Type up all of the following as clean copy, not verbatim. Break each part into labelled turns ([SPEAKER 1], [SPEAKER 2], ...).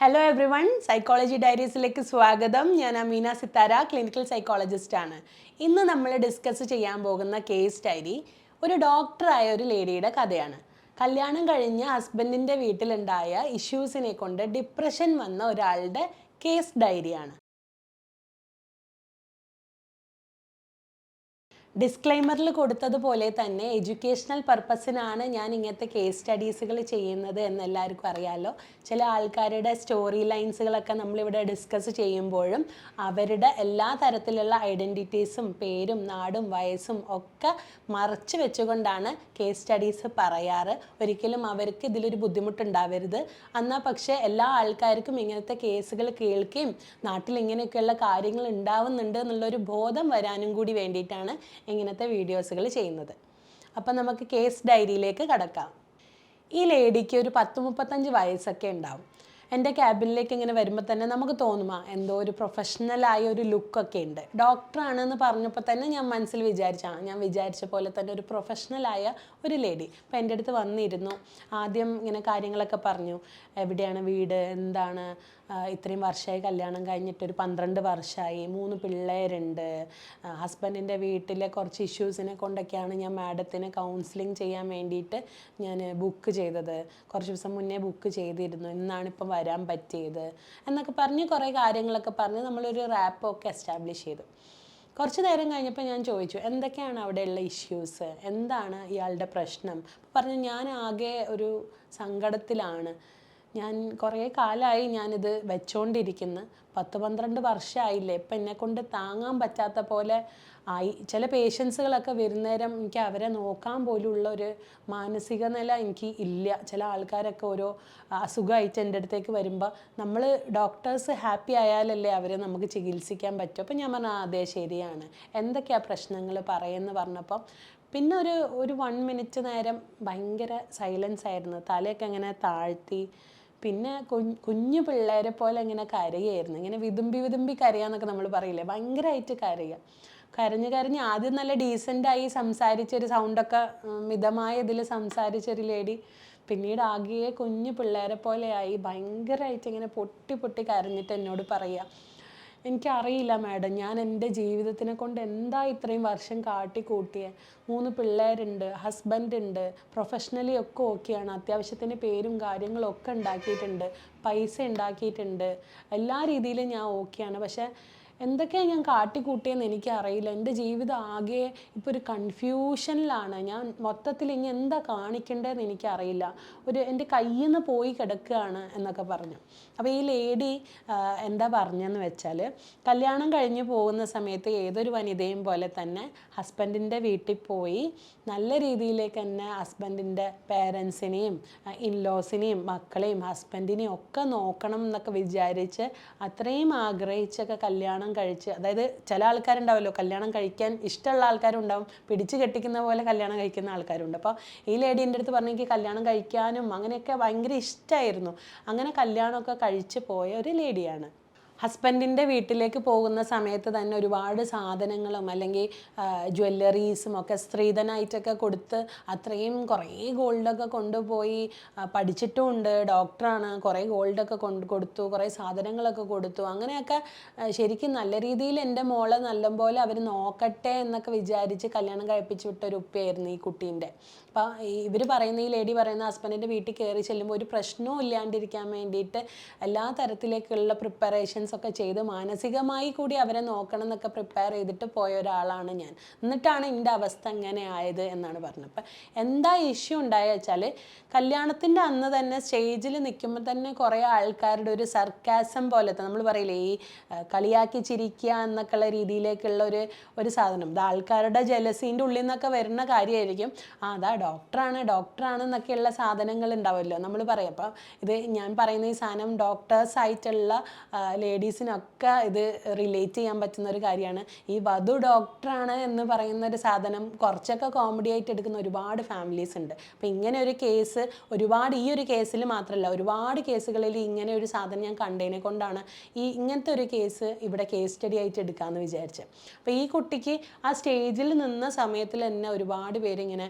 [SPEAKER 1] Hello every one, psychology ഡയറീസിലേക്ക് സ്വാഗതം. ഞാൻ Ameena Sithara, clinical psychologist ആണ്. ഇന്ന് നമ്മൾ ഡിസ്കസ് ചെയ്യാൻ പോകുന്ന കേസ് ഡയറി ഒരു ഡോക്ടറായ ഒരു ലേഡിയുടെ കഥയാണ്. കല്യാണം കഴിഞ്ഞ് ഹസ്ബൻഡിൻ്റെ വീട്ടിലുണ്ടായ ഇഷ്യൂസിനെ കൊണ്ട് ഡിപ്രഷൻ വന്ന ഒരാളുടെ കേസ് ഡയറിയാണ്. ഡിസ്ക്ലൈമറിൽ കൊടുത്തതുപോലെ തന്നെ എഡ്യൂക്കേഷണൽ പർപ്പസിനാണ് ഞാൻ ഇങ്ങനത്തെ കേസ് സ്റ്റഡീസുകൾ ചെയ്യുന്നത് എന്ന് എല്ലാവർക്കും അറിയാമല്ലോ. ചില ആൾക്കാരുടെ സ്റ്റോറി ലൈൻസുകളൊക്കെ നമ്മളിവിടെ ഡിസ്കസ് ചെയ്യുമ്പോഴും അവരുടെ എല്ലാ തരത്തിലുള്ള ഐഡൻറ്റിറ്റീസും പേരും നാടും വയസ്സും ഒക്കെ മറച്ചു വെച്ചുകൊണ്ടാണ് കേസ് സ്റ്റഡീസ് പറയാറ്. ഒരിക്കലും അവർക്ക് ഇതിലൊരു ബുദ്ധിമുട്ടുണ്ടാവരുത്. എന്നാൽ പക്ഷേ എല്ലാ ആൾക്കാർക്കും ഇങ്ങനത്തെ കേസുകൾ കേൾക്കുകയും നാട്ടിൽ ഇങ്ങനെയൊക്കെയുള്ള കാര്യങ്ങൾ ഉണ്ടാവുന്നുണ്ട് എന്നുള്ളൊരു ബോധം വരാനും കൂടി വേണ്ടിയിട്ടാണ് ഇങ്ങനത്തെ വീഡിയോസുകൾ ചെയ്യുന്നത്. അപ്പം നമുക്ക് കേസ് ഡയറിയിലേക്ക് കടക്കാം. ഈ ലേഡിക്ക് ഒരു 30-35 വയസ്സൊക്കെ ഉണ്ടാവും. എൻ്റെ ക്യാബിനിലേക്ക് ഇങ്ങനെ വരുമ്പോൾ തന്നെ നമുക്ക് തോന്നുമാ എന്തോ ഒരു പ്രൊഫഷണലായ ഒരു ലുക്കൊക്കെ ഉണ്ട്. ഡോക്ടറാണെന്ന് പറഞ്ഞപ്പോൾ തന്നെ ഞാൻ മനസ്സിൽ ഞാൻ വിചാരിച്ച പോലെ തന്നെ ഒരു പ്രൊഫഷണലായ ഒരു ലേഡി. അപ്പോൾ എൻ്റെ അടുത്ത് വന്നിരുന്നു. ആദ്യം ഇങ്ങനെ കാര്യങ്ങളൊക്കെ പറഞ്ഞു. എവിടെയാണ് വീട്, എന്താണ്, ഇത്രയും വർഷമായി കല്യാണം കഴിഞ്ഞിട്ട് ഒരു 12 വർഷമായി, 3 പിള്ളേരുണ്ട്, ഹസ്ബൻഡിൻ്റെ വീട്ടിലെ കുറച്ച് ഇഷ്യൂസിനെ കൊണ്ടൊക്കെയാണ് ഞാൻ മാഡത്തിന് കൗൺസിലിംഗ് ചെയ്യാൻ വേണ്ടിയിട്ട് ഞാൻ ബുക്ക് ചെയ്തത്. കുറച്ച് ദിവസം മുന്നേ ബുക്ക് ചെയ്തിരുന്നു, ഇന്നാണിപ്പം വരാൻ പറ്റിയത് എന്നൊക്കെ പറഞ്ഞ് കുറേ കാര്യങ്ങളൊക്കെ പറഞ്ഞ് നമ്മളൊരു റാപ്പൊക്കെ എസ്റ്റാബ്ലിഷ് ചെയ്തു. കുറച്ച് നേരം കഴിഞ്ഞപ്പോൾ ഞാൻ ചോദിച്ചു, എന്തൊക്കെയാണ് അവിടെയുള്ള ഇഷ്യൂസ്, എന്താണ് ഇയാളുടെ പ്രശ്നം. പറഞ്ഞു, ഞാൻ ആകെ ഒരു സങ്കടത്തിലാണ്. ഞാൻ കുറേ കാലമായി ഞാനിത് വെച്ചോണ്ടിരിക്കുന്നു. 10-12 വർഷമായില്ലേ, ഇപ്പം എന്നെക്കൊണ്ട് താങ്ങാൻ പറ്റാത്ത പോലെ ആയി. ചില പേഷ്യൻസുകളൊക്കെ വരുന്നേരം എനിക്ക് അവരെ നോക്കാൻ പോലുള്ള ഒരു മാനസിക നില എനിക്ക് ഇല്ല. ചില ആൾക്കാരൊക്കെ ഓരോ അസുഖമായിട്ട് എൻ്റെ അടുത്തേക്ക് വരുമ്പോൾ നമ്മൾ ഡോക്ടേഴ്സ് ഹാപ്പി ആയാലല്ലേ അവരെ നമുക്ക് ചികിത്സിക്കാൻ പറ്റും. അപ്പം ഞാൻ പറഞ്ഞു, അതെ ശരിയാണ്, എന്തൊക്കെയാണ് പ്രശ്നങ്ങൾ പറയുമെന്ന് പറഞ്ഞപ്പം പിന്നെ ഒരു 1 മിനിറ്റ് നേരം ഭയങ്കര സൈലൻസ് ആയിരുന്നു. തലയൊക്കെ ഇങ്ങനെ താഴ്ത്തി, പിന്നെ കുഞ്ഞു പിള്ളേരെ പോലെ ഇങ്ങനെ കരയായിരുന്നു. ഇങ്ങനെ വിതുമ്പി കരയാന്നൊക്കെ നമ്മൾ പറയില്ലേ, ഭയങ്കരമായിട്ട് കരഞ്ഞ് ആദ്യം നല്ല ഡീസൻ്റായി സംസാരിച്ചൊരു സൗണ്ടൊക്കെ മിതമായ ഇതിൽ സംസാരിച്ചൊരു ലേഡി പിന്നീട് ആകെ കുഞ്ഞു പിള്ളേരെ പോലെയായി ഭയങ്കരമായിട്ട് ഇങ്ങനെ പൊട്ടി കരഞ്ഞിട്ട് എന്നോട് പറയുക, എനിക്കറിയില്ല മാഡം, ഞാൻ എൻ്റെ ജീവിതത്തിനെ കൊണ്ട് എന്താ ഇത്രയും വർഷം കാട്ടിക്കൂട്ടിയത്. 3 പിള്ളേരുണ്ട്, ഹസ്ബൻഡ് ഉണ്ട്, പ്രൊഫഷണലി ഒക്കെ ഓക്കെയാണ്, അത്യാവശ്യത്തിന് പേരും കാര്യങ്ങളും ഒക്കെ ഉണ്ടാക്കിയിട്ടുണ്ട്, പൈസ ഉണ്ടാക്കിയിട്ടുണ്ട്, എല്ലാ രീതിയിലും ഞാൻ ഓക്കെയാണ്. പക്ഷേ എന്തൊക്കെയാണ് ഞാൻ കാട്ടിക്കൂട്ടിയെന്ന് എനിക്കറിയില്ല. എൻ്റെ ജീവിതം ആകെ ഇപ്പോൾ ഒരു കൺഫ്യൂഷനിലാണ്. ഞാൻ മൊത്തത്തിൽ ഇനി എന്താ കാണിക്കേണ്ടതെന്ന് എനിക്കറിയില്ല. എൻ്റെ കയ്യിൽ നിന്ന് പോയി കിടക്കുകയാണ് എന്നൊക്കെ പറഞ്ഞു. അപ്പോൾ ഈ ലേഡി എന്താ പറഞ്ഞതെന്ന് വെച്ചാൽ, കല്യാണം കഴിഞ്ഞ് പോകുന്ന സമയത്ത് ഏതൊരു വനിതയും പോലെ തന്നെ ഹസ്ബൻഡിൻ്റെ വീട്ടിൽ പോയി നല്ല രീതിയിലേക്ക് തന്നെ ഹസ്ബൻഡിൻ്റെ പേരൻസിനെയും ഇൻലോസിനെയും മക്കളെയും ഹസ്ബൻഡിനെയും ഒക്കെ നോക്കണം എന്നൊക്കെ വിചാരിച്ച് അത്രയും ആഗ്രഹിച്ചൊക്കെ കല്യാണം കഴിച്ച്, അതായത് ചില ആൾക്കാരുണ്ടാവുമല്ലോ കല്യാണം കഴിക്കാൻ ഇഷ്ടമുള്ള ആൾക്കാരുണ്ടാവും, പിടിച്ച് കെട്ടിക്കുന്ന പോലെ കല്യാണം കഴിക്കുന്ന ആൾക്കാരുണ്ട്. അപ്പോൾ ഈ ലേഡി എൻ്റെ അടുത്ത് പറഞ്ഞു, എനിക്ക് കല്യാണം കഴിക്കാനും അങ്ങനെയൊക്കെ ഭയങ്കര ഇഷ്ടമായിരുന്നു. അങ്ങനെ കല്യാണമൊക്കെ കഴിച്ച് പോയ ഒരു ലേഡിയാണ്. ഹസ്ബൻഡിൻ്റെ വീട്ടിലേക്ക് പോകുന്ന സമയത്ത് തന്നെ ഒരുപാട് സാധനങ്ങളും അല്ലെങ്കിൽ ജ്വല്ലറീസും ഒക്കെ സ്ത്രീധനമായിട്ടൊക്കെ കൊടുത്ത് അത്രയും കുറേ ഗോൾഡൊക്കെ കൊണ്ടുപോയി, പഠിച്ചിട്ടുമുണ്ട്, ഡോക്ടറാണ്, കുറേ ഗോൾഡൊക്കെ കൊടുത്തു, കുറേ സാധനങ്ങളൊക്കെ കൊടുത്തു. അങ്ങനെയൊക്കെ ശരിക്കും നല്ല രീതിയിൽ എൻ്റെ മോളെ നല്ലപോലെ അവർ നോക്കട്ടെ എന്നൊക്കെ വിചാരിച്ച് കല്യാണം കഴിപ്പിച്ച് വിട്ടൊരു ഉപ്പയായിരുന്നു ഈ കുട്ടീൻ്റെ. അപ്പോൾ ഇവർ പറയുന്ന, ഈ ലേഡി പറയുന്ന, ഹസ്ബൻഡിൻ്റെ വീട്ടിൽ കയറി ചെല്ലുമ്പോൾ ഒരു പ്രശ്നവും ഇല്ലാണ്ടിരിക്കാൻ വേണ്ടിയിട്ട് എല്ലാ തരത്തിലേക്കുള്ള പ്രിപ്പറേഷൻസ് ഒക്കെ ചെയ്ത് മാനസികമായി കൂടി അവരെ നോക്കണം എന്നൊക്കെ പ്രിപ്പയർ ചെയ്തിട്ട് പോയ ഒരാളാണ് ഞാൻ. എന്നിട്ടാണ് എൻ്റെ അവസ്ഥ എങ്ങനെ ആയത് എന്നാണ് പറഞ്ഞത്. അപ്പം എന്താ ഇഷ്യൂ ഉണ്ടായ വെച്ചാൽ, കല്യാണത്തിൻ്റെ അന്ന് തന്നെ സ്റ്റേജിൽ നിൽക്കുമ്പോൾ തന്നെ കുറേ ആൾക്കാരുടെ ഒരു സർക്കാസം പോലത്തെ, നമ്മൾ പറയില്ലേ ഈ കളിയാക്കി ചിരിക്കുക എന്നൊക്കെയുള്ള രീതിയിലേക്കുള്ള ഒരു സാധനം, ഇത് ആൾക്കാരുടെ ജലസീൻ്റെ ഉള്ളിൽ നിന്നൊക്കെ വരുന്ന കാര്യമായിരിക്കും. അതാ ഡോക്ടറാണ് എന്നൊക്കെയുള്ള സാധനങ്ങൾ ഉണ്ടാവുമല്ലോ, നമ്മൾ പറയും. അപ്പോൾ ഇത് ഞാൻ പറയുന്ന ഈ സാധനം ഡോക്ടേഴ്സായിട്ടുള്ള ലേഡീസിനൊക്കെ ഇത് റിലേറ്റ് ചെയ്യാൻ പറ്റുന്ന ഒരു കാര്യമാണ്. ഈ വധു ഡോക്ടറാണ് എന്ന് പറയുന്ന ഒരു സാധനം കുറച്ചൊക്കെ കോമഡി ആയിട്ട് എടുക്കുന്ന ഒരുപാട് ഫാമിലീസ് ഉണ്ട്. അപ്പോൾ ഇങ്ങനെ ഒരു കേസ് ഈ ഒരു കേസിൽ മാത്രമല്ല, ഒരുപാട് കേസുകളിൽ ഇങ്ങനെ ഒരു സാധനം ഞാൻ കണ്ടതിനെ കൊണ്ടാണ് ഇങ്ങനത്തെ ഒരു കേസ് ഇവിടെ കേസ് സ്റ്റഡി ആയിട്ട് എടുക്കാമെന്ന് വിചാരിച്ചത്. അപ്പോൾ ഈ കുട്ടിക്ക് ആ സ്റ്റേജിൽ നിന്ന സമയത്തിൽ തന്നെ ഒരുപാട് പേരിങ്ങനെ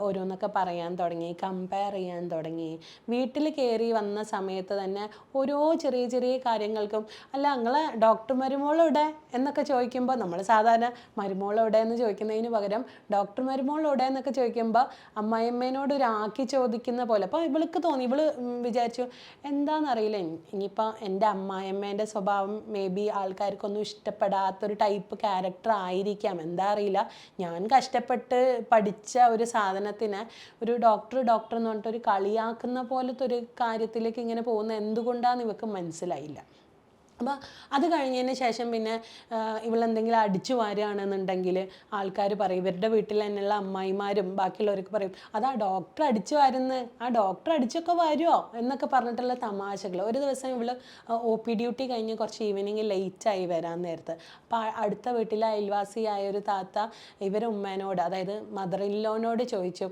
[SPEAKER 1] ഓരോന്നൊക്കെ പറയാൻ തുടങ്ങി, കമ്പയർ ചെയ്യാൻ തുടങ്ങി. വീട്ടിൽ കയറി വന്ന സമയത്ത് തന്നെ ഓരോ ചെറിയ ചെറിയ കാര്യങ്ങൾക്കും അല്ല നിങ്ങളെ ഡോക്ടർ മരുമോളെവിടെ എന്നൊക്കെ ചോദിക്കുമ്പോൾ നമ്മൾ സാധാരണ മരുമോളെവിടെ എന്ന് ചോദിക്കുന്നതിന് പകരം ഡോക്ടർ മരുമോളെവിടെ എന്നൊക്കെ ചോദിക്കുമ്പോൾ അമ്മായിയമ്മേനോട് ഒരാക്കി ചോദിക്കുന്ന പോലെ. അപ്പോൾ ഇവൾക്ക് തോന്നി, ഇവള് വിചാരിച്ചു എന്താണെന്നറിയില്ല, ഇനിയിപ്പോൾ എൻ്റെ അമ്മായിയമ്മേൻ്റെ സ്വഭാവം മേ ബി ആൾക്കാർക്കൊന്നും ഇഷ്ടപ്പെടാത്തൊരു ടൈപ്പ് ക്യാരക്ടർ ആയിരിക്കാം, എന്താ അറിയില്ല. ഞാൻ കഷ്ടപ്പെട്ട് പഠിച്ച ഒരു സാധനത്തിന് ഒരു ഡോക്ടർ ഡോക്ടർ എന്ന് പറഞ്ഞിട്ട് ഒരു കളിയാക്കുന്ന പോലത്തെ ഒരു കാര്യത്തിലേക്ക് ഇങ്ങനെ പോകുന്ന എന്തുകൊണ്ടാണെന്ന് ഇവർക്ക് മനസ്സിലായില്ല. അപ്പോൾ അത് കഴിഞ്ഞതിന് ശേഷം പിന്നെ ഇവളെന്തെങ്കിലും അടിച്ചു വാരുകയാണെന്നുണ്ടെങ്കിൽ ആൾക്കാർ പറയും, ഇവരുടെ വീട്ടിൽ തന്നെയുള്ള അമ്മായിമാരും ബാക്കിയുള്ളവർക്ക് പറയും, അതാ ഡോക്ടർ അടിച്ചു വാരുന്നത്, ആ ഡോക്ടർ അടിച്ചൊക്കെ വരുമോ എന്നൊക്കെ പറഞ്ഞിട്ടുള്ള തമാശകൾ. ഒരു ദിവസം ഇവൾ OP ഡ്യൂട്ടി കഴിഞ്ഞ് കുറച്ച് ഈവനിങ് ലേറ്റായി വരാൻ നേരത്ത്, അപ്പോൾ അടുത്ത വീട്ടിലെ അയൽവാസിയായ ഒരു താത്ത ഇവരെ ഉമ്മേനോട്, അതായത് മദർ ഇൻ ലോനോട് ചോദിച്ചു,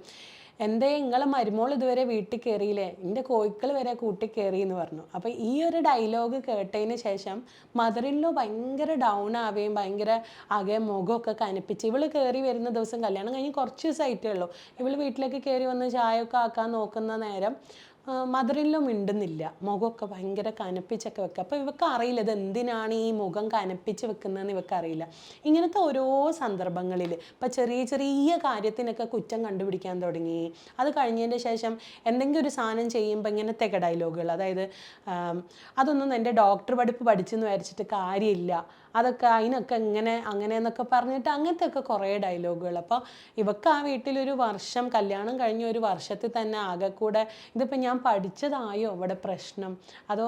[SPEAKER 1] എന്തേ നിങ്ങളെ മരുമോൾ ഇതുവരെ വീട്ടിൽ കയറിയില്ലേ, എൻ്റെ കോഴിക്കൾ വരെ കൂട്ടി കയറി എന്ന് പറഞ്ഞു. അപ്പോൾ ഈ ഒരു ഡയലോഗ് കേട്ടതിന് ശേഷം മദർ ഇൻ ലോ ഭയങ്കര ഡൗൺ ആവുകയും ഭയങ്കര ആകെ മുഖമൊക്കെ കനപ്പിച്ച്, ഇവൾ കയറി വരുന്ന ദിവസം കല്യാണം കഴിഞ്ഞ് കുറച്ച് ദിവസമായിട്ടേ ഉള്ളൂ, ഇവൾ വീട്ടിലേക്ക് കയറി വന്ന് ചായയൊക്കെ ആക്കാൻ നോക്കുന്ന നേരം മദർ ഇൻ ലോ മിണ്ടുന്നില്ല, മുഖമൊക്കെ ഭയങ്കര കനപ്പിച്ചൊക്കെ വെക്കുക. അപ്പോൾ ഇവർക്ക് അറിയില്ല ഇത് എന്തിനാണ് ഈ മുഖം കനപ്പിച്ച് വെക്കുന്നതെന്ന് ഇവർക്ക് അറിയില്ല. ഇങ്ങനത്തെ ഓരോ സന്ദർഭങ്ങളിൽ ഇപ്പം ചെറിയ ചെറിയ കാര്യത്തിനൊക്കെ കുറ്റം കണ്ടുപിടിക്കാൻ തുടങ്ങി. അത് കഴിഞ്ഞതിൻ്റെ ശേഷം എന്തെങ്കിലും ഒരു സാധനം ചെയ്യുമ്പോൾ ഇങ്ങനത്തെയൊക്കെ ഡയലോഗുകൾ, അതായത് അതൊന്നും എൻ്റെ ഡോക്ടർ പഠിപ്പ് പഠിച്ചെന്ന് വിചാരിച്ചിട്ട് കാര്യമില്ല, അതൊക്കെ അതിനൊക്കെ ഇങ്ങനെ അങ്ങനെ എന്നൊക്കെ പറഞ്ഞിട്ട് അങ്ങനത്തെയൊക്കെ കുറേ ഡയലോഗുകൾ. അപ്പോൾ ഇവർക്ക് ആ വീട്ടിലൊരു വർഷം, കല്യാണം കഴിഞ്ഞ ഒരു വർഷത്തിൽ തന്നെ ആകെ കൂടെ ഇതിപ്പോൾ ഞാൻ പഠിച്ചതായോ ഇവിടെ പ്രശ്നം, അതോ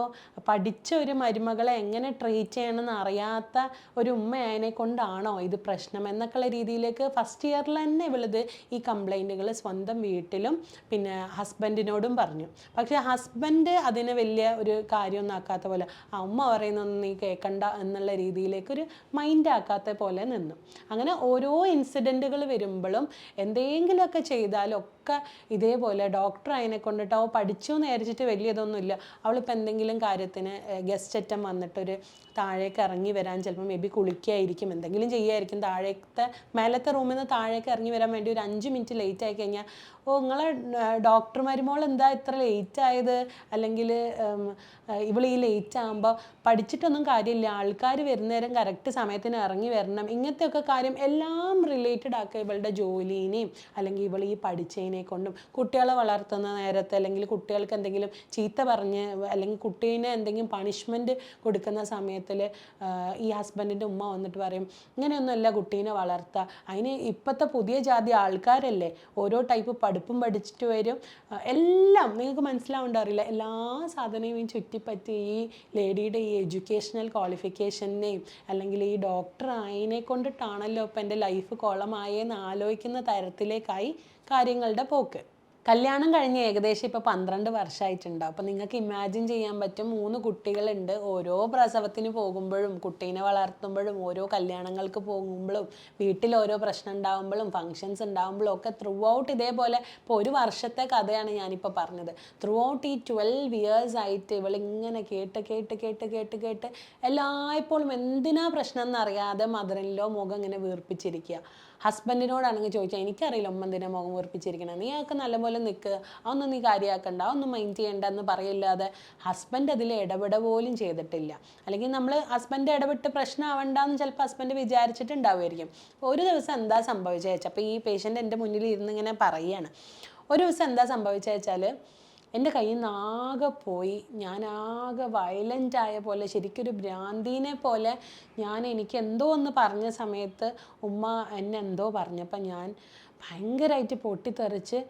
[SPEAKER 1] പഠിച്ച ഒരു മരുമകളെ എങ്ങനെ ട്രീറ്റ് ചെയ്യണമെന്ന് അറിയാത്ത ഒരു ഉമ്മയായതിനെ കൊണ്ടാണോ ഇത് പ്രശ്നം എന്നൊക്കെയുള്ള രീതിയിലേക്ക് ഫസ്റ്റ് ഇയറിൽ തന്നെ ഇവളിത് ഈ കംപ്ലൈൻറ്റുകൾ സ്വന്തം വീട്ടിലും പിന്നെ ഹസ്ബൻഡിനോടും പറഞ്ഞു. പക്ഷേ ഹസ്ബൻഡ് അതിന് വലിയ ഒരു കാര്യമൊന്നും ആക്കാത്ത പോലെ, ആ ഉമ്മ പറയുന്നൊന്നും നീ കേൾക്കണ്ട എന്നുള്ള രീതിയിലേക്ക് ഒരു മൈൻഡ് ആക്കാത്ത പോലെ നിന്നു. അങ്ങനെ ഓരോ ഇൻസിഡൻറ്റുകൾ വരുമ്പോഴും എന്തെങ്കിലുമൊക്കെ ചെയ്താലൊക്കെ ഇതേപോലെ ഡോക്ടർ അതിനെ കൊണ്ടിട്ട് അവൾ പഠിച്ചു എന്ന് വിചാരിച്ചിട്ട് വലിയതൊന്നുമില്ല, അവളിപ്പോൾ എന്തെങ്കിലും കാര്യത്തിന് ഗസ്റ്റ് അറ്റം വന്നിട്ടൊരു താഴേക്ക് ഇറങ്ങി വരാൻ ചിലപ്പോൾ മേ ബി കുളിക്കുകയായിരിക്കും, എന്തെങ്കിലും ചെയ്യുമായിരിക്കും, താഴേക്കത്തെ മേലത്തെ റൂമിൽ നിന്ന് താഴേക്ക് ഇറങ്ങി വരാൻ വേണ്ടി ഒരു 5 മിനിറ്റ് ലേറ്റ് ആയി കഴിഞ്ഞാൽ, ഓ നിങ്ങളെ ഡോക്ടർ മരുമോൾ എന്താ ഇത്ര ലേറ്റ് ആയത്, അല്ലെങ്കിൽ ഇവൾ ഈ ലേറ്റ് ആകുമ്പോൾ പഠിച്ചിട്ടൊന്നും കാര്യമില്ല, ആൾക്കാർ വരുന്നേരം കറക്റ്റ് സമയത്തിന് ഇറങ്ങി വരണം, ഇങ്ങനത്തെയൊക്കെ കാര്യം എല്ലാം റിലേറ്റഡ് ആക്കുക ഇവളുടെ ജോലിനെയും അല്ലെങ്കിൽ ഇവൾ ഈ പഠിച്ചതിനെ കൊണ്ടും. കുട്ടികളെ വളർത്തുന്ന നേരത്തെ അല്ലെങ്കിൽ കുട്ടികൾക്ക് എന്തെങ്കിലും ചീത്ത പറഞ്ഞ് അല്ലെങ്കിൽ കുട്ടീനെ എന്തെങ്കിലും പണിഷ്മെൻറ്റ് കൊടുക്കുന്ന സമയത്തിൽ ഈ ഹസ്ബൻഡിൻ്റെ ഉമ്മ വന്നിട്ട് പറയും, ഇങ്ങനെയൊന്നുമല്ല കുട്ടീനെ വളർത്തുക, അതിന് ഇപ്പോഴത്തെ പുതിയ ജാതി ആൾക്കാരല്ലേ ഓരോ ടൈപ്പ് പഠിപ്പും പഠിച്ചിട്ട് വരും, എല്ലാം നിങ്ങൾക്ക് മനസ്സിലാവേണ്ടറിയില്ല, എല്ലാ സാധനവും ചുറ്റിപ്പറ്റി ഈ ലേഡിയുടെ ഈ എഡ്യൂക്കേഷണൽ ക്വാളിഫിക്കേഷനെയും അല്ലെങ്കിൽ ഈ ഡോക്ടർ ആയതിനെ കൊണ്ടിട്ടാണല്ലോ ഇപ്പം എൻ്റെ ലൈഫ് കുളമായെന്ന് ആലോചിക്കുന്ന തരത്തിലേക്കായി കാര്യങ്ങളുടെ പോക്ക്. കല്യാണം കഴിഞ്ഞ് ഏകദേശം ഇപ്പോൾ 12 വർഷമായിട്ടുണ്ടാവും. അപ്പോൾ നിങ്ങൾക്ക് ഇമാജിൻ ചെയ്യാൻ പറ്റും 3 കുട്ടികളുണ്ട്. ഓരോ പ്രസവത്തിന് പോകുമ്പോഴും കുട്ടീനെ വളർത്തുമ്പോഴും ഓരോ കല്യാണങ്ങൾക്ക് പോകുമ്പോഴും വീട്ടിൽ ഓരോ പ്രശ്നം ഉണ്ടാകുമ്പോഴും ഫങ്ഷൻസ് ഉണ്ടാകുമ്പോഴും ഒക്കെ ത്രൂ ഔട്ട് ഇതേപോലെ ഇപ്പോൾ ഒരു വർഷത്തെ കഥയാണ് ഞാനിപ്പോൾ പറഞ്ഞത്. ത്രൂ ഔട്ട് ഈ 12 ഇയേഴ്സ് ആയിട്ട് ഇവളിങ്ങനെ കേട്ട് കേട്ട് കേട്ട് കേട്ട് കേട്ട് എല്ലായ്പ്പോഴും എന്തിനാ പ്രശ്നം എന്നറിയാതെ മദർ ഇൻ ലോ മുഖം ഇങ്ങനെ വീർപ്പിച്ചിരിക്കുക. ഹസ്ബൻഡിനോടാണെങ്കിൽ ചോദിച്ചാൽ എനിക്കറിയില്ല ഉമ്മ എന്തിനാ മുഖം വീർപ്പിച്ചിരിക്കണം, നീ ഒക്കെ നല്ലപോലെ നിൽക്കുക, അതൊന്നും നീ കാര്യമാക്കണ്ട, അതൊന്നും മൈൻഡ് ചെയ്യണ്ട എന്ന് പറയില്ലാതെ ഹസ്ബൻഡ് അതിൽ ഇടപെട പോലും ചെയ്തിട്ടില്ല. അല്ലെങ്കിൽ നമ്മൾ ഹസ്ബൻഡ് ഇടപെട്ട് പ്രശ്നമാവണ്ടെന്ന് ചിലപ്പോൾ ഹസ്ബൻഡ് വിചാരിച്ചിട്ടുണ്ടാവുമായിരിക്കും. ഒരു ദിവസം എന്താ സംഭവിച്ചത് വെച്ചാൽ, അപ്പോൾ ഈ പേഷ്യൻ്റ് എൻ്റെ മുന്നിൽ ഇരുന്ന് ഇങ്ങനെ പറയുകയാണ്, ഒരു ദിവസം എന്താ സംഭവിച്ചത് വെച്ചാൽ എൻ്റെ കയ്യിൽ നിന്ന് ആകെ പോയി, ഞാൻ ആകെ വയലൻ്റ് ആയ പോലെ ശരിക്കൊരു ഭ്രാന്തീനെ പോലെ എനിക്ക് എന്തോ ഒന്ന് പറഞ്ഞ സമയത്ത് ഉമ്മ എന്നെ എന്തോ പറഞ്ഞപ്പോൾ ഞാൻ ഭയങ്കരമായിട്ട് പൊട്ടിത്തെറിച്ച്,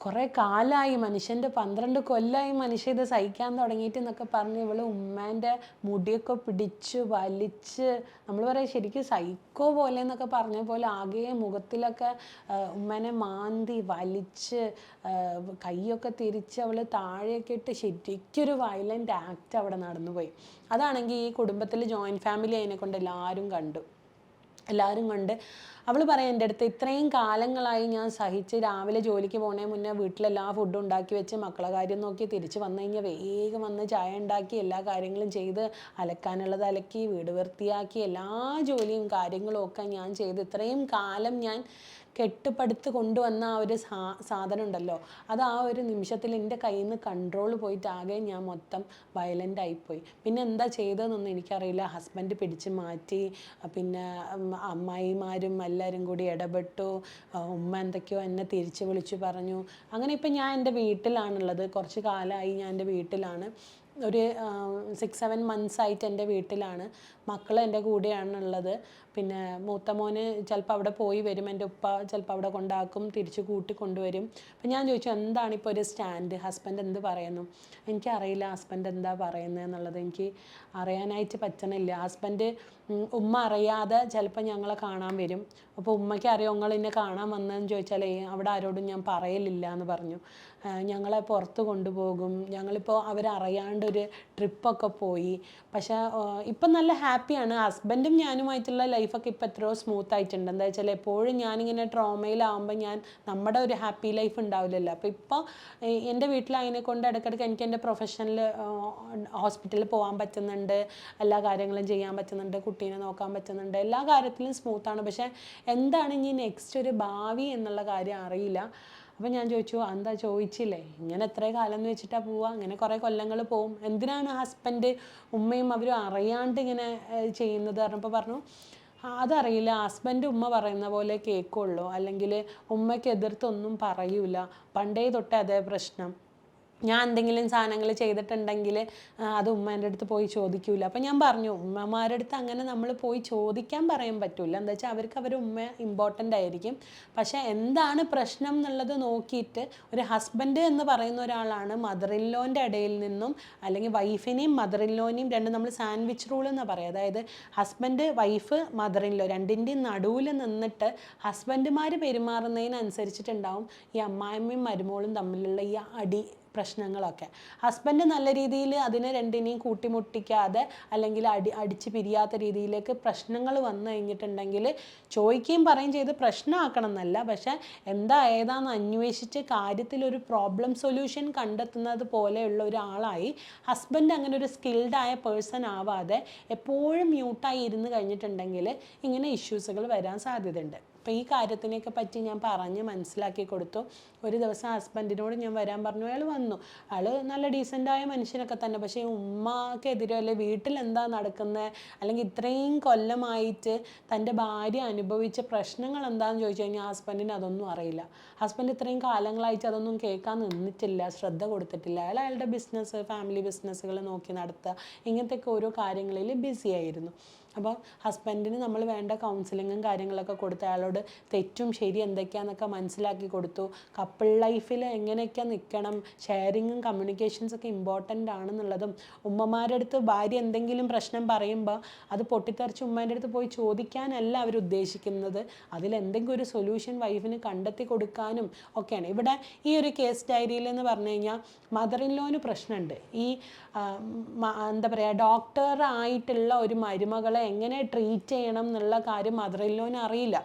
[SPEAKER 1] കുറേ കാലമായി മനുഷ്യൻ്റെ 12 കൊല്ലമായി മനുഷ്യ ഇത് സഹിക്കാൻ തുടങ്ങിയിട്ട് എന്നൊക്കെ പറഞ്ഞ് ഇവൾ ഉമ്മേൻ്റെ മുടിയൊക്കെ പിടിച്ച് വലിച്ച്, നമ്മൾ പറയാം ശരിക്കും സൈക്കോ പോലെ എന്നൊക്കെ പറഞ്ഞ പോലെ ആകെ മുഖത്തിലൊക്കെ ഉമ്മേനെ മാന്തി വലിച്ച് കൈയൊക്കെ തിരിച്ച് അവൾ താഴെയൊക്കെ ഇട്ട് ശരിക്കൊരു വയലൻ്റ് ആക്ട് അവിടെ നടന്നുപോയി. അതാണെങ്കിൽ ഈ കുടുംബത്തിൽ ജോയിൻറ്റ് ഫാമിലി അതിനെക്കൊണ്ട് എല്ലാവരും കണ്ട് അവൾ പറയാം എൻ്റെ അടുത്ത്, ഇത്രയും കാലങ്ങളായി ഞാൻ സഹിച്ച് രാവിലെ ജോലിക്ക് പോണേ മുന്നേ വീട്ടിലെല്ലാ ഫുഡും ഉണ്ടാക്കി വെച്ച് മക്കളെ കാര്യം നോക്കി തിരിച്ച് വന്നു കഴിഞ്ഞാൽ വേഗം വന്ന് ചായ ഉണ്ടാക്കി എല്ലാ കാര്യങ്ങളും ചെയ്ത് അലക്കാനുള്ളത് അലക്കി വീട് വൃത്തിയാക്കി എല്ലാ ജോലിയും കാര്യങ്ങളും ഒക്കെ ഞാൻ ചെയ്ത് ഇത്രയും കാലം ഞാൻ കെട്ടുപടുത്ത് കൊണ്ടുവന്ന ആ ഒരു സാധനം ഉണ്ടല്ലോ, അത് ആ ഒരു നിമിഷത്തിൽ എൻ്റെ കയ്യിൽ നിന്ന് കൺട്രോൾ പോയിട്ട് ആകെ ഞാൻ മൊത്തം വയലൻ്റ് ആയിപ്പോയി. പിന്നെ എന്താ ചെയ്തതെന്നൊന്നും എനിക്കറിയില്ല. ഹസ്ബൻഡ് പിടിച്ച് മാറ്റി, പിന്നെ അമ്മായിമാരും എല്ലാവരും കൂടി ഇടപെട്ടു. ഉമ്മ എന്തൊക്കെയോ എന്നെ തിരിച്ച് വിളിച്ചു പറഞ്ഞു. അങ്ങനെ ഇപ്പം ഞാൻ എൻ്റെ വീട്ടിലാണുള്ളത്. കുറച്ച് കാലമായി ഞാൻ എൻ്റെ വീട്ടിലാണ്. ഒരു 6-7 മന്ത്സ് ആയിട്ട് എൻ്റെ വീട്ടിലാണ്. മക്കൾ എൻ്റെ കൂടെയാണുള്ളത്. പിന്നെ മൂത്ത മോന് ചിലപ്പോൾ അവിടെ പോയി വരും. എൻ്റെ ഉപ്പ ചിലപ്പോൾ അവിടെ കൊണ്ടാക്കും, തിരിച്ച് കൂട്ടി കൊണ്ടുവരും. അപ്പം ഞാൻ ചോദിച്ചു, എന്താണ് ഇപ്പോൾ ഒരു സ്റ്റാൻഡ്, ഹസ്ബൻഡ് എന്ത് പറയുന്നു? എനിക്കറിയില്ല ഹസ്ബൻഡ് എന്താ പറയുന്നത് എന്നുള്ളത്, എനിക്ക് അറിയാനായിട്ട് പറ്റണില്ല. ഹസ്ബൻഡ് ഉമ്മ അറിയാതെ ചിലപ്പോൾ ഞങ്ങളെ കാണാൻ വരും. അപ്പോൾ ഉമ്മയ്ക്ക് അറിയാം നിങ്ങൾ എന്നെ കാണാൻ വന്നതെന്ന് ചോദിച്ചാൽ അവിടെ ആരോടും ഞാൻ പറയലില്ല എന്ന് പറഞ്ഞു. ഞങ്ങളെ പുറത്ത് കൊണ്ടുപോകും. ഞങ്ങളിപ്പോൾ അവരറിയാണ്ടൊരു ട്രിപ്പൊക്കെ പോയി. പക്ഷേ ഇപ്പം നല്ല ഹാപ്പിയാണ്. ഹസ്ബൻഡും ഞാനുമായിട്ടുള്ള ലൈഫൊക്കെ ഇപ്പോൾ എത്രയോ സ്മൂത്ത് ആയിട്ടുണ്ട്. എന്താ വെച്ചാൽ എപ്പോഴും ഞാനിങ്ങനെ ട്രോമയിലാവുമ്പോൾ നമ്മുടെ ഒരു ഹാപ്പി ലൈഫ് ഉണ്ടാവില്ലല്ലോ. അപ്പോൾ ഇപ്പോൾ എൻ്റെ വീട്ടിലതിനെ കൊണ്ട് ഇടയ്ക്കിടയ്ക്ക് എനിക്ക് എൻ്റെ പ്രൊഫഷണൽ ഹോസ്പിറ്റലിൽ പോകാൻ പറ്റുന്നുണ്ട്, എല്ലാ കാര്യങ്ങളും ചെയ്യാൻ പറ്റുന്നുണ്ട്, കുട്ടീനെ നോക്കാൻ പറ്റുന്നുണ്ട്, എല്ലാ കാര്യത്തിലും സ്മൂത്താണ്. പക്ഷേ എന്താണ് ഇനി നെക്സ്റ്റ് ഒരു ഭാവി എന്നുള്ള കാര്യം അറിയില്ല. അപ്പം ഞാൻ ചോദിച്ചു, എന്താ ചോദിച്ചില്ലേ, ഇങ്ങനെ എത്ര കാലം എന്ന് വെച്ചിട്ടാണ് പോവുക? അങ്ങനെ കുറേ കൊല്ലങ്ങൾ പോവും. എന്തിനാണ് ഹസ്ബൻഡ് ഉമ്മയും അവരും അറിയാണ്ട് ഇങ്ങനെ ചെയ്യുന്നത് പറഞ്ഞപ്പോൾ പറഞ്ഞു, അതറിയില്ല, ഹസ്ബൻഡ് ഉമ്മ പറയുന്ന പോലെ കേൾക്കുള്ളൂ, അല്ലെങ്കിൽ ഉമ്മയ്ക്ക് എതിർത്തൊന്നും പറയൂല, പണ്ടേ തൊട്ടേ അതേ പ്രശ്നം. ഞാൻ എന്തെങ്കിലും സാധനങ്ങൾ ചെയ്തിട്ടുണ്ടെങ്കിൽ അത് ഉമ്മേൻ്റെ അടുത്ത് പോയി ചോദിക്കൂല. അപ്പം ഞാൻ പറഞ്ഞു, ഉമ്മമാരുടെ അടുത്ത് അങ്ങനെ നമ്മൾ പോയി ചോദിക്കാൻ പറയാൻ പറ്റില്ല. എന്താ വെച്ചാൽ അവർക്ക് ഉമ്മ ഇമ്പോർട്ടൻ്റ് ആയിരിക്കും. പക്ഷേ എന്താണ് പ്രശ്നം എന്നുള്ളത് നോക്കിയിട്ട് ഒരു ഹസ്ബൻഡ് എന്ന് പറയുന്ന ഒരാളാണ് മദർ ഇൻ ലോൻ്റെ ഇടയിൽ നിന്നും, അല്ലെങ്കിൽ വൈഫിനെയും മദർ ഇൻ ലോനെയും രണ്ട് നമ്മൾ സാൻഡ്വിച്ച് റൂൾ എന്ന് പറയും. അതായത് husband, wife, mother in law രണ്ടിൻ്റെയും നടുവിൽ നിന്നിട്ട് ഹസ്ബൻഡുമാർ പെരുമാറുന്നതിനനുസരിച്ചിട്ടുണ്ടാവും ഈ അമ്മായിമ്മയും മരുമോളും തമ്മിലുള്ള ഈ അടി പ്രശ്നങ്ങളൊക്കെ. ഹസ്ബൻഡ് നല്ല രീതിയിൽ അതിനെ രണ്ടിനെയും കൂട്ടിമുട്ടിക്കാതെ അല്ലെങ്കിൽ അടിച്ച് പിരിയാത്ത രീതിയിലേക്ക് പ്രശ്നങ്ങൾ വന്നു കഴിഞ്ഞിട്ടുണ്ടെങ്കിൽ ചോദിക്കുകയും പറയുകയും ചെയ്ത് പ്രശ്നമാക്കണം എന്നല്ല, പക്ഷേ ഏതാണെന്ന് അന്വേഷിച്ച് കാര്യത്തിലൊരു പ്രോബ്ലം സൊല്യൂഷൻ കണ്ടെത്തുന്നത് പോലെയുള്ള ഒരാളായി ഹസ്ബൻഡ് അങ്ങനെ ഒരു സ്കിൽഡായ പേഴ്സൺ ആവാതെ എപ്പോഴും മ്യൂട്ടായി ഇരുന്ന് കഴിഞ്ഞിട്ടുണ്ടെങ്കിൽ ഇങ്ങനെ ഇഷ്യൂസുകൾ വരാൻ സാധ്യതയുണ്ട്. അപ്പോൾ ഈ കാര്യത്തിനെയൊക്കെ പറ്റി ഞാൻ പറഞ്ഞ് മനസ്സിലാക്കി കൊടുത്തു. ഒരു ദിവസം ഹസ്ബൻഡിനോട് ഞാൻ വരാൻ പറഞ്ഞു. അയാൾ വന്നു. അയാൾ നല്ല ഡീസൻ്റായ മനുഷ്യനൊക്കെ തന്നെ. പക്ഷേ ഉമ്മക്കെതിരെ അല്ലെ വീട്ടിൽ എന്താ നടക്കുന്നത്, അല്ലെങ്കിൽ ഇത്രയും കൊല്ലമായിട്ട് തൻ്റെ ഭാര്യ അനുഭവിച്ച പ്രശ്നങ്ങൾ എന്താണെന്ന് ചോദിച്ചു കഴിഞ്ഞാൽ ഹസ്ബൻഡിന് അതൊന്നും അറിയില്ല. ഹസ്ബൻഡ് ഇത്രയും കാലങ്ങളായിട്ട് അതൊന്നും കേൾക്കാൻ നിന്നിട്ടില്ല, ശ്രദ്ധ കൊടുത്തിട്ടില്ല. അയാളുടെ ബിസിനസ്, ഫാമിലി ബിസിനസ്സുകൾ നോക്കി നടത്തുക, ഇങ്ങനത്തെയൊക്കെ ഓരോ കാര്യങ്ങളിൽ ബിസി ആയിരുന്നു. അപ്പോൾ ഹസ്ബൻഡിന് നമ്മൾ വേണ്ട കൗൺസിലിങ്ങും കാര്യങ്ങളൊക്കെ കൊടുത്ത് അയാളോട് തെറ്റും ശരി എന്തൊക്കെയാണെന്നൊക്കെ മനസ്സിലാക്കി കൊടുത്തു. കപ്പിൾ ലൈഫിൽ എങ്ങനെയൊക്കെ നിൽക്കണം, ഷെയറിങ്ങും കമ്മ്യൂണിക്കേഷൻസൊക്കെ ഇമ്പോർട്ടൻ്റ് ആണെന്നുള്ളതും, ഉമ്മമാരുടെ അടുത്ത് ഭാര്യ എന്തെങ്കിലും പ്രശ്നം പറയുമ്പോൾ അത് പൊട്ടിത്തെറിച്ച് ഉമ്മേൻ്റെ അടുത്ത് പോയി ചോദിക്കാനല്ല അവർ ഉദ്ദേശിക്കുന്നത്, അതിലെന്തെങ്കിലും ഒരു സൊല്യൂഷൻ വൈഫിന് കണ്ടെത്തി കൊടുക്കാനും ഒക്കെയാണ്. ഇവിടെ ഈ ഒരു കേസ് ഡയറിയിൽ എന്ന് പറഞ്ഞു കഴിഞ്ഞാൽ മദർ ഇൻ ലോന് പ്രശ്നമുണ്ട്. ഈ എന്താ പറയുക, ഡോക്ടറായിട്ടുള്ള ഒരു മരുമകളെ എങ്ങനെ ട്രീറ്റ് ചെയ്യണം എന്നുള്ള കാര്യം മദർ ഇൻ ലോന് അറിയില്ല.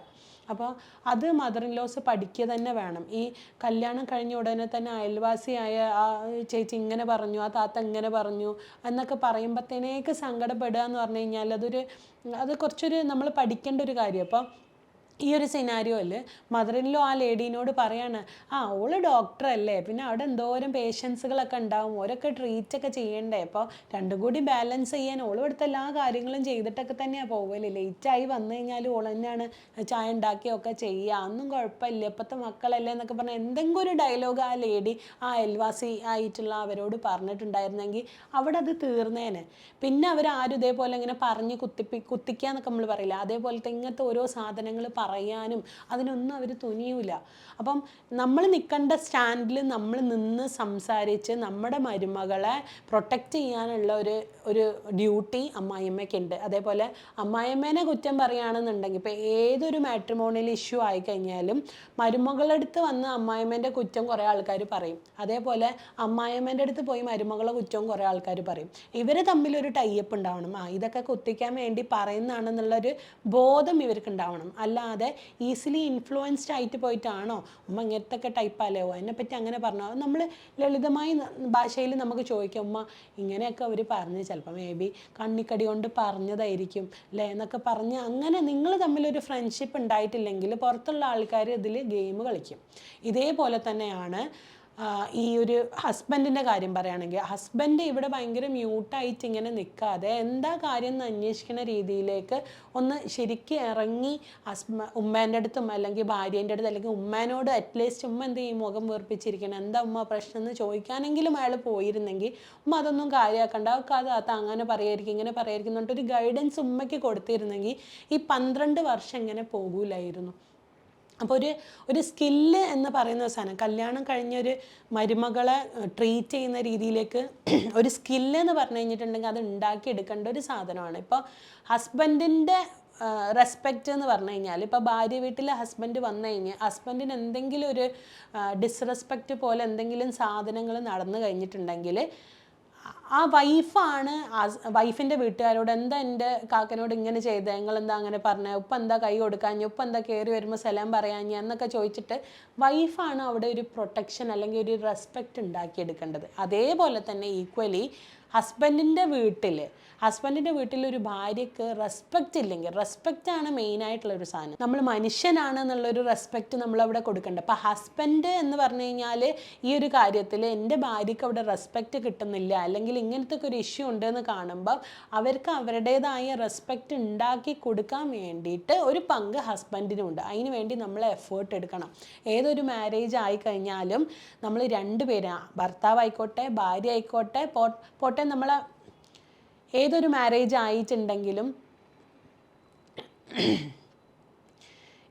[SPEAKER 1] അപ്പോൾ അത് മദർ ഇൻ ലോസ് പഠിക്കുക തന്നെ വേണം. ഈ കല്യാണം കഴിഞ്ഞ ഉടനെ തന്നെ അയൽവാസിയായ ആ ചേച്ചി ഇങ്ങനെ പറഞ്ഞു, ആ താത്ത ഇങ്ങനെ പറഞ്ഞു എന്നൊക്കെ പറയുമ്പോഴത്തേനേക്ക് സങ്കടപ്പെടുക എന്ന് പറഞ്ഞു കഴിഞ്ഞാൽ അത് കുറച്ചൊരു നമ്മൾ പഠിക്കേണ്ട ഒരു കാര്യം. അപ്പോൾ ഈ ഒരു സിനാരിയോയിൽ മദർ ഇൻ ലോ ആ ലേഡീനോട് പറയാണ്, ഓള് ഡോക്ടറല്ലേ, പിന്നെ അവിടെ എന്തോരം പേഷ്യൻസുകളൊക്കെ ഉണ്ടാവും, ഓരൊക്കെ ട്രീറ്റൊക്കെ ചെയ്യണ്ടേ, അപ്പോൾ രണ്ടും കൂടി ബാലൻസ് ചെയ്യാൻ ഓൾ ഇവിടുത്തെ എല്ലാ കാര്യങ്ങളും ചെയ്തിട്ടൊക്കെ തന്നെയാണ് പോവല്ലേ, ലേറ്റായി വന്നു കഴിഞ്ഞാൽ ഓൾ തന്നെയാണ് ചായ ഉണ്ടാക്കിയൊക്കെ ചെയ്യുക, ഒന്നും കുഴപ്പമില്ല, ഇപ്പോഴത്തെ മക്കളല്ലേ എന്നൊക്കെ പറഞ്ഞാൽ എന്തെങ്കിലും ഒരു ഡയലോഗ് ആ ലേഡി ആ അയൽവാസി ആയിട്ടുള്ള അവരോട് പറഞ്ഞിട്ടുണ്ടായിരുന്നെങ്കിൽ അവിടെ അത് തീർന്നേനെ. പിന്നെ അവരാരും ഇതേപോലെ ഇങ്ങനെ പറഞ്ഞ് കുത്തിക്കുക എന്നൊക്കെ നമ്മൾ പറയില്ല, അതേപോലത്തെ ഇങ്ങനത്തെ ഓരോ സാധനങ്ങൾ പറയാനും അതിനൊന്നും അവർ തുനിയൂല. അപ്പം നമ്മൾ നിൽക്കേണ്ട സ്റ്റാൻഡിൽ നമ്മൾ നിന്ന് സംസാരിച്ച് നമ്മുടെ മരുമകളെ പ്രൊട്ടക്റ്റ് ചെയ്യാനുള്ള ഒരു ഡ്യൂട്ടി അമ്മായിയമ്മയ്ക്കുണ്ട്. അതേപോലെ അമ്മായിയമ്മേനെ കുറ്റം പറയുകയാണെന്നുണ്ടെങ്കിൽ ഇപ്പോൾ ഏതൊരു മാട്രിമോണിയൽ ഇഷ്യൂ ആയിക്കഴിഞ്ഞാലും മരുമകളുടെ അടുത്ത് വന്ന് അമ്മായിയമ്മേൻ്റെ കുറ്റം കുറേ ആൾക്കാർ പറയും, അതേപോലെ അമ്മായിയമ്മേൻ്റെ അടുത്ത് പോയി മരുമകളെ കുറ്റവും കുറേ ആൾക്കാർ പറയും. ഇവർ തമ്മിലൊരു ടൈപ്പ് ഉണ്ടാവണം. ഇതൊക്കെ കുത്തിക്കാൻ വേണ്ടി പറയുന്നതാണെന്നുള്ളൊരു ബോധം ഇവർക്ക് ഉണ്ടാവണം. അല്ലാതെ അറിയാതെ ഈസിലി ഇൻഫ്ലുവൻസ്ഡ് ആയിട്ട് പോയിട്ടാണോ ഉമ്മ ഇങ്ങനത്തെ ഒക്കെ ടൈപ്പാലോ അതിനെപ്പറ്റി അങ്ങനെ പറഞ്ഞോ, നമ്മൾ ലളിതമായ ഭാഷയിൽ നമുക്ക് ചോദിക്കാം ഉമ്മ ഇങ്ങനെയൊക്കെ അവർ പറഞ്ഞ് ചിലപ്പോൾ മേ ബി കണ്ണിക്കടി കൊണ്ട് പറഞ്ഞതായിരിക്കും അല്ലേ എന്നൊക്കെ പറഞ്ഞ് അങ്ങനെ നിങ്ങൾ തമ്മിലൊരു ഫ്രണ്ട്ഷിപ്പ് ഉണ്ടായിട്ടില്ലെങ്കിൽ പുറത്തുള്ള ആൾക്കാർ ഇതിൽ ഗെയിം കളിക്കും. ഇതേപോലെ തന്നെയാണ് ഈ ഒരു ഹസ്ബൻഡിൻ്റെ കാര്യം പറയുകയാണെങ്കിൽ ഹസ്ബൻഡ് ഇവിടെ ഭയങ്കര മ്യൂട്ടായിട്ട് ഇങ്ങനെ നിൽക്കാതെ എന്താ കാര്യം എന്ന് അന്വേഷിക്കുന്ന രീതിയിലേക്ക് ഒന്ന് ശരിക്കും ഇറങ്ങി ഉമ്മേൻ്റെ അടുത്തും അല്ലെങ്കിൽ ഭാര്യേൻ്റെ അടുത്ത് അല്ലെങ്കിൽ ഉമ്മേനോട് അറ്റ്ലീസ്റ്റ് ഉമ്മ എന്ത് ചെയ്യും മുഖം വീർപ്പിച്ചിരിക്കണം, എന്താ ഉമ്മ പ്രശ്നം എന്ന് ചോദിക്കാനെങ്കിലും അയാൾ പോയിരുന്നെങ്കിൽ ഉമ്മ അതൊന്നും കാര്യമാക്കണ്ട, അവർക്ക് അത് അങ്ങനെ പറയായിരിക്കും ഇങ്ങനെ പറയായിരിക്കും എന്നിട്ട് ഒരു ഗൈഡൻസ് ഉമ്മയ്ക്ക് കൊടുത്തിരുന്നെങ്കിൽ ഈ 12 വർഷം ഇങ്ങനെ പോകൂലായിരുന്നു. അപ്പോൾ ഒരു സ്കില്ല് എന്ന് പറയുന്ന സാധനം കല്യാണം കഴിഞ്ഞൊരു മരുമകളെ ട്രീറ്റ് ചെയ്യുന്ന രീതിയിലേക്ക് ഒരു സ്കില്ല് എന്ന് പറഞ്ഞു കഴിഞ്ഞിട്ടുണ്ടെങ്കിൽ അത് ഉണ്ടാക്കിയെടുക്കേണ്ട ഒരു സാധനമാണ്. ഇപ്പോൾ ഹസ്ബൻഡിൻ്റെ റെസ്പെക്റ്റ് എന്ന് പറഞ്ഞു കഴിഞ്ഞാൽ ഇപ്പോൾ ഭാര്യ വീട്ടിൽ ഹസ്ബൻഡ് വന്നു കഴിഞ്ഞാൽ ഹസ്ബൻഡിന് എന്തെങ്കിലും ഒരു ഡിസ്റെസ്പെക്റ്റ് പോലെ എന്തെങ്കിലും സാധനങ്ങൾ നടന്നു കഴിഞ്ഞിട്ടുണ്ടെങ്കിൽ ആ വൈഫാണ് വൈഫിൻ്റെ വീട്ടുകാരോട് എന്താ എൻ്റെ കാക്കനോട് ഇങ്ങനെ ചെയ്തത്, നിങ്ങളെന്താ അങ്ങനെ പറഞ്ഞത്, ഉപ്പ എന്താ കൈ കൊടുക്കാഞ്ഞ്, ഉപ്പ എന്താ കയറി വരുമ്പോൾ സലാം പറയാഞ്ഞ് എന്നൊക്കെ ചോദിച്ചിട്ട് വൈഫാണ് അവിടെ ഒരു പ്രൊട്ടക്ഷൻ അല്ലെങ്കിൽ ഒരു റെസ്പെക്റ്റ് ഉണ്ടാക്കിയെടുക്കേണ്ടത്. അതേപോലെ തന്നെ ഈക്വലി ഹസ്ബൻഡിൻ്റെ വീട്ടിൽ ഒരു ഭാര്യയ്ക്ക് റെസ്പെക്റ്റ് ഇല്ലെങ്കിൽ, റെസ്പെക്റ്റാണ് മെയിനായിട്ടുള്ളൊരു സാധനം, നമ്മൾ മനുഷ്യനാണ് എന്നുള്ളൊരു റെസ്പെക്റ്റ് നമ്മളവിടെ കൊടുക്കേണ്ടത്. അപ്പോൾ ഹസ്ബൻഡ് എന്ന് പറഞ്ഞു കഴിഞ്ഞാൽ ഈ ഒരു കാര്യത്തിൽ എൻ്റെ ഭാര്യയ്ക്ക് അവിടെ റെസ്പെക്റ്റ് കിട്ടുന്നില്ല അല്ലെങ്കിൽ ഇങ്ങനത്തെ ഒരു ഇഷ്യൂ ഉണ്ടെന്ന് കാണുമ്പോൾ അവർക്ക് അവരുടേതായ റെസ്പെക്റ്റ് ഉണ്ടാക്കി കൊടുക്കാൻ വേണ്ടിയിട്ട് ഒരു പങ്ക് ഹസ്ബൻഡിനുണ്ട്. അതിന് വേണ്ടി നമ്മൾ എഫേർട്ട് എടുക്കണം. ഏതൊരു മാരേജ് ആയിക്കഴിഞ്ഞാലും നമ്മൾ രണ്ടുപേരും ഭർത്താവായിക്കോട്ടെ ഭാര്യ ആയിക്കോട്ടെ പോട്ടെ നമ്മൾ ഏതൊരു മാരേജ് ആയിട്ടുണ്ടെങ്കിലും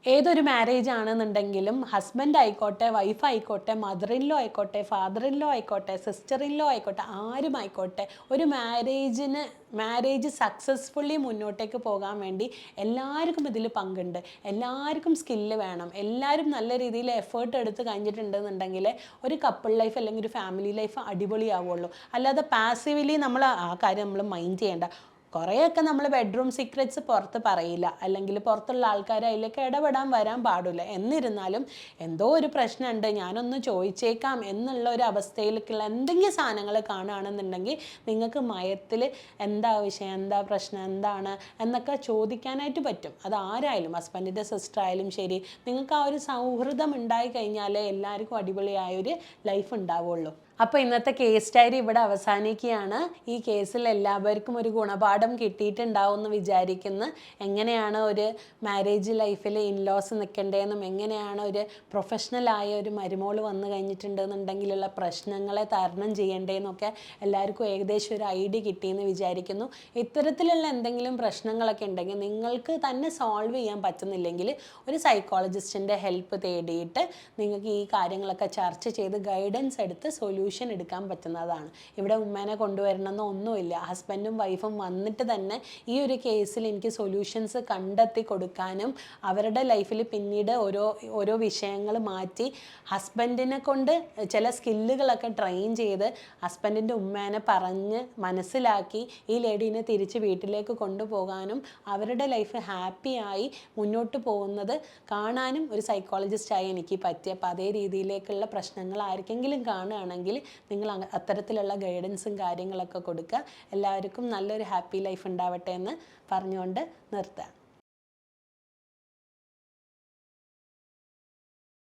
[SPEAKER 1] ഏതൊരു മാരേജ് ആണെന്നുണ്ടെങ്കിലും ഹസ്ബൻഡ് ആയിക്കോട്ടെ വൈഫ് ആയിക്കോട്ടെ മദർ ഇൻ ലോ ആയിക്കോട്ടെ ഫാദർ ഇൻ ലോ ആയിക്കോട്ടെ സിസ്റ്റർ ഇൻ ലോ ആയിക്കോട്ടെ ആരും ആയിക്കോട്ടെ ഒരു മാരേജ് സക്സസ്ഫുള്ളി മുന്നോട്ടേക്ക് പോകാൻ വേണ്ടി എല്ലാവർക്കും ഇതിൽ പങ്കുണ്ട്. എല്ലാവർക്കും സ്കില്ല് വേണം. എല്ലാവരും നല്ല രീതിയിൽ എഫേർട്ട് എടുത്ത് കഴിഞ്ഞിട്ടുണ്ടെന്നുണ്ടെങ്കിൽ ഒരു കപ്പിൾ ലൈഫ് അല്ലെങ്കിൽ ഒരു ഫാമിലി ലൈഫ് അടിപൊളിയാവുള്ളൂ. അല്ലാതെ പാസീവ്ലി നമ്മൾ ആ കാര്യം നമ്മൾ മൈൻഡ് ചെയ്യേണ്ട. കുറേയൊക്കെ നമ്മൾ ബെഡ്റൂം സീക്രറ്റ്സ് പുറത്ത് പറയില്ല അല്ലെങ്കിൽ പുറത്തുള്ള ആൾക്കാർ അതിലേക്ക് ഇടപെടാൻ വരാൻ പാടില്ല. എന്നിരുന്നാലും എന്തോ ഒരു പ്രശ്നമുണ്ട് ഞാനൊന്ന് ചോദിച്ചേക്കാം എന്നുള്ള ഒരു അവസ്ഥയിലേക്കുള്ള എന്തെങ്കിലും സാധനങ്ങൾ കാണുകയാണെന്നുണ്ടെങ്കിൽ നിങ്ങൾക്ക് മയത്തിൽ എന്താ വിഷയം, എന്താ പ്രശ്നം, എന്താണ് എന്നൊക്കെ ചോദിക്കാനായിട്ട് പറ്റും. അത് ആരായാലും ഹസ്ബൻഡിൻ്റെ സിസ്റ്റർ ആയാലും ശരി, നിങ്ങൾക്ക് ആ ഒരു സൗഹൃദം ഉണ്ടായി കഴിഞ്ഞാലേ എല്ലാവർക്കും അടിപൊളിയായൊരു ലൈഫ് ഉണ്ടാവുള്ളൂ. അപ്പോൾ ഇന്നത്തെ കേസ് ഡയറി ഇവിടെ അവസാനിക്കുകയാണ്. ഈ കേസിൽ എല്ലാവർക്കും ഒരു ഗുണപാഠം കിട്ടിയിട്ടുണ്ടാവും എന്ന് വിചാരിക്കുന്നു. എങ്ങനെയാണ് ഒരു മാരേജ് ലൈഫിൽ ഇൻലോസ് നിൽക്കേണ്ടതെന്നും എങ്ങനെയാണ് ഒരു പ്രൊഫഷണലായ ഒരു മരുമോൾ വന്നു കഴിഞ്ഞിട്ടുണ്ടെന്നുണ്ടെങ്കിലുള്ള പ്രശ്നങ്ങളെ തരണം ചെയ്യേണ്ടതെന്നൊക്കെ എല്ലാവർക്കും ഏകദേശം ഒരു ഐഡിയ കിട്ടിയെന്ന് വിചാരിക്കുന്നു. ഇത്തരത്തിലുള്ള എന്തെങ്കിലും പ്രശ്നങ്ങളൊക്കെ ഉണ്ടെങ്കിൽ നിങ്ങൾക്ക് തന്നെ സോൾവ് ചെയ്യാൻ പറ്റുന്നില്ലെങ്കിൽ ഒരു സൈക്കോളജിസ്റ്റിൻ്റെ ഹെൽപ്പ് തേടിയിട്ട് നിങ്ങൾക്ക് ഈ കാര്യങ്ങളൊക്കെ ചർച്ച ചെയ്ത് ഗൈഡൻസ് എടുത്ത് സൊല്യൂഷൻ എടുക്കാൻ പറ്റുന്നതാണ്. ഇവിടെ ഉമ്മേനെ കൊണ്ടുവരണമെന്നോ ഒന്നുമില്ല. ഹസ്ബൻഡും വൈഫും വന്നിട്ട് തന്നെ ഈ ഒരു കേസിൽ എനിക്ക് സൊല്യൂഷൻസ് കണ്ടെത്തി കൊടുക്കാനും അവരുടെ ലൈഫിൽ പിന്നീട് ഓരോ വിഷയങ്ങൾ മാറ്റി ഹസ്ബൻഡിനെ കൊണ്ട് ചില സ്കില്ലുകളൊക്കെ ട്രെയിൻ ചെയ്ത് ഹസ്ബൻഡിൻ്റെ ഉമ്മേനെ പറഞ്ഞ് മനസ്സിലാക്കി ഈ ലേഡീനെ തിരിച്ച് വീട്ടിലേക്ക് കൊണ്ടുപോകാനും അവരുടെ ലൈഫ് ഹാപ്പിയായി മുന്നോട്ട് പോകുന്നത് കാണാനും ഒരു സൈക്കോളജിസ്റ്റായി എനിക്ക് പറ്റി. അപ്പോൾ അതേ രീതിയിലേക്കുള്ള പ്രശ്നങ്ങൾ ആർക്കെങ്കിലും കാണുകയാണെങ്കിൽ നിങ്ങൾ അത്തരത്തിലുള്ള ഗൈഡൻസും കാര്യങ്ങളൊക്കെ കൊടുക്കുക. എല്ലാവർക്കും നല്ലൊരു ഹാപ്പി ലൈഫ് ഉണ്ടാവട്ടെ എന്ന് പറഞ്ഞുകൊണ്ട് നിർത്താം.